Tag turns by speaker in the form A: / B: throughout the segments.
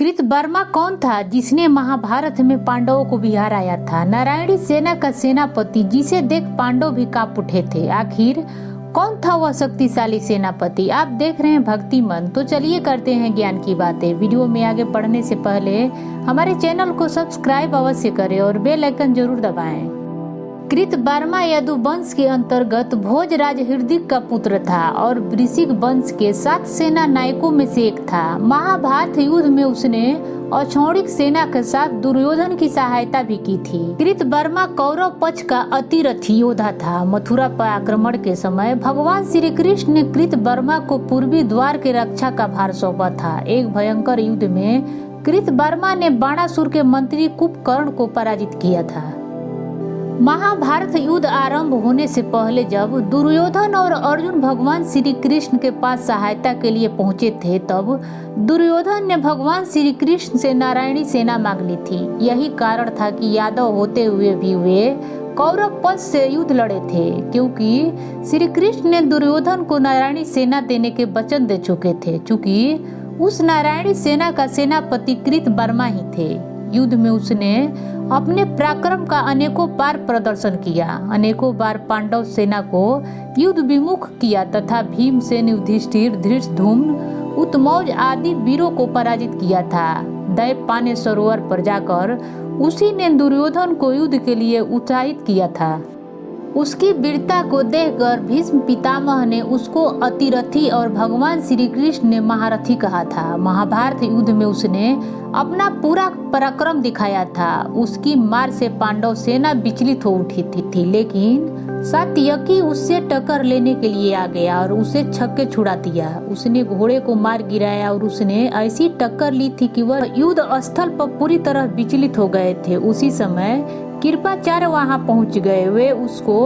A: कृतवर्मा कौन था जिसने महाभारत में पांडवों को भी हराया था? नारायणी सेना का सेनापति जिसे देख पांडव भी कांप उठे थे। आखिर कौन था वह शक्तिशाली सेनापति? आप देख रहे हैं भक्ति मन। तो चलिए करते हैं ज्ञान की बातें। वीडियो में आगे बढ़ने से पहले हमारे चैनल को सब्सक्राइब अवश्य करें और बेल आइकन जरूर दबाएं। कृतवर्मा यदुवंश के अंतर्गत भोजराज हृदय का पुत्र था और वृश्चिक वंश के 7 सेना नायकों में से एक था। महाभारत युद्ध में उसने अक्षौहिणी सेना के साथ दुर्योधन की सहायता भी की थी। कृतवर्मा कौरव पक्ष का अतिरथी योद्धा था। मथुरा पर आक्रमण के समय भगवान श्री कृष्ण ने कृतवर्मा को पूर्वी द्वार के रक्षा का भार सौंपा था। एक भयंकर युद्ध में कृतवर्मा ने बाणासुर के मंत्री कुंभकर्ण को पराजित किया था। महाभारत युद्ध आरंभ होने से पहले जब दुर्योधन और अर्जुन भगवान श्री कृष्ण के पास सहायता के लिए पहुंचे थे, तब दुर्योधन ने भगवान श्री कृष्ण से नारायणी सेना मांग ली थी। यही कारण था कि यादव होते हुए भी वे कौरव पक्ष से युद्ध लड़े थे, क्योंकि श्री कृष्ण ने दुर्योधन को नारायणी सेना देने के वचन दे चुके थे। चूंकि उस नारायणी सेना का सेनापति कृतवर्मा ही थे। युद्ध में उसने अपने पराक्रम का अनेकों बार प्रदर्शन किया, अनेकों बार पांडव सेना को युद्ध विमुख किया तथा भीमसेन, युधिष्ठिर, धृष्टद्युम्न, उत्तमौज आदि वीरों को पराजित किया था। दैवपाने सरोवर पर जाकर उसी ने दुर्योधन को युद्ध के लिए उत्साहित किया था। उसकी वीरता को देखकर भीष्म पितामह ने उसको अतिरथी और भगवान श्री कृष्ण ने महारथी कहा था। महाभारत युद्ध में उसने अपना पूरा पराक्रम दिखाया था। उसकी मार से पांडव सेना विचलित हो उठी थी, लेकिन सात्यकी उससे टक्कर लेने के लिए आ गया और उसे छक्के छुड़ा दिया। उसने घोड़े को मार गिराया और उसने ऐसी टक्कर ली थी कि वह युद्ध स्थल पर पूरी तरह विचलित हो गए थे। उसी समय कृपाचार्य वहां पहुंच गए। वे उसको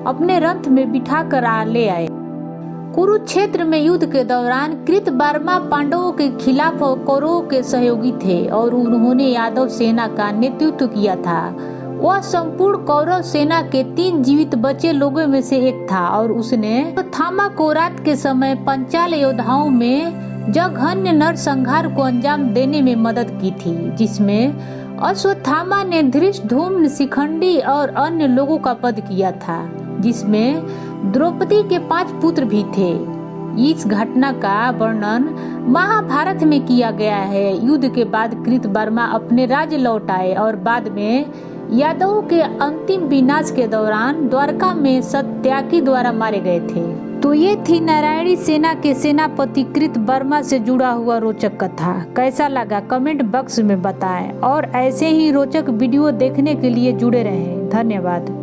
A: अपने रथ में बिठाकर ले आए। कुरुक्षेत्र में युद्ध के दौरान कृतवर्मा पांडवों के खिलाफ कौरवों के सहयोगी थे और उन्होंने यादव सेना का नेतृत्व किया था। वह संपूर्ण कौरव सेना के 3 जीवित बचे लोगों में से एक था और उसने थामा को रात के समय पंचाल योद्धाओं में जघन्य नरसंहार को अंजाम देने में मदद की थी, जिसमें अश्वत्थामा ने धृष्टद्युम्न, शिखंडी और अन्य लोगों का वध किया था, जिसमें द्रौपदी के 5 पुत्र भी थे। इस घटना का वर्णन महाभारत में किया गया है। युद्ध के बाद कृतवर्मा अपने राज्य लौट आए और बाद में यादवों के अंतिम विनाश के दौरान द्वारका में सत्याकी द्वारा मारे गए थे। तो ये थी नारायणी सेना के सेनापति कृतवर्मा से जुड़ा हुआ रोचक कथा। कैसा लगा कमेंट बॉक्स में बताएं और ऐसे ही रोचक वीडियो देखने के लिए जुड़े रहें। धन्यवाद।